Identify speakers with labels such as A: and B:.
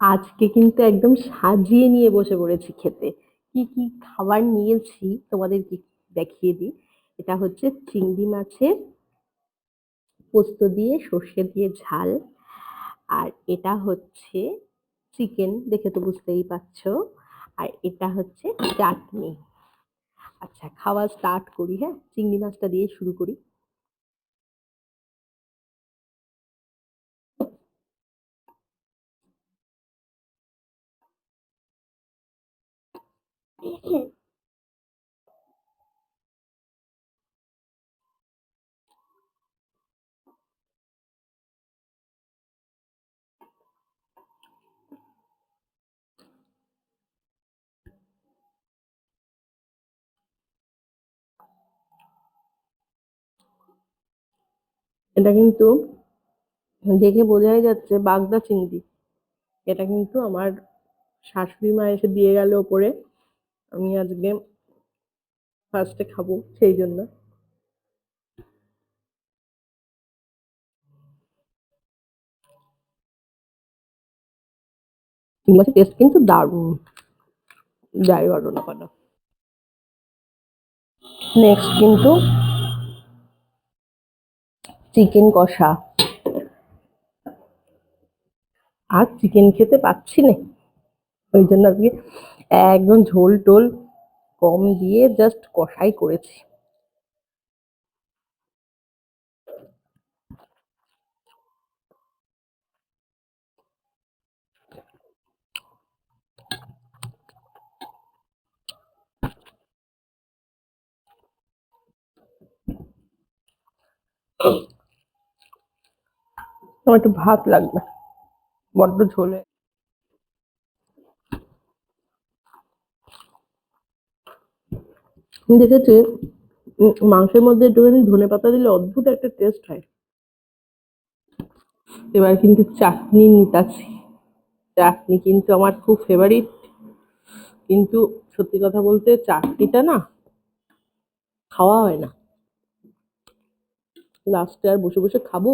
A: আজকে কিন্তু একদম সাজিয়ে নিয়ে বসে পড়েছি খেতে। কি, কি খাবার নিয়েছি তোমাদেরকে দেখিয়ে দিই। এটা হচ্ছে চিংড়ি মাছের পোস্ত দিয়ে সর্ষে দিয়ে ঝাল। আর এটা হচ্ছে চিকেন, দেখে তো বুঝতেই পারছো। আর এটা হচ্ছে চাটনি। আচ্ছা, খাওয়া স্টার্ট করি, হ্যাঁ? চিংড়ি মাছটা দিয়ে শুরু করি। এটা কিন্তু দেখে বোঝাই যাচ্ছে বাগদা চিংড়ি। এটা কিন্তু আমার শাশুড়ি মা এসে দিয়ে গেল ওপরে। আমি আজকে ফার্স্টে খাবো সেই জন্য। চিংড়ি মাছের টেস্ট কিন্তু দারুণ, যাই বলো না কেন। নেক্সট কিন্তু চিকেন কষা। আর চিকেন খেতে পাচ্ছি না, ওই জন্য আজকে একদম ঝোল টোল কম দিয়ে জাস্ট কষাই করেছি। আমার একটু ভাত লাগবে, বড্ড ঝোলে। দেখেছি মাংসের মধ্যে একটুখানি ধনে পাতা দিলে অদ্ভুত একটা টেস্ট হয়। এবার কিন্তু চাটনি নিতাছি। চাটনি কিন্তু আমার খুব ফেভারিট। কিন্তু সত্যি কথা বলতে চাটনিটা না খাওয়া হয় না। লাস্টে আর বসে বসে খাবো।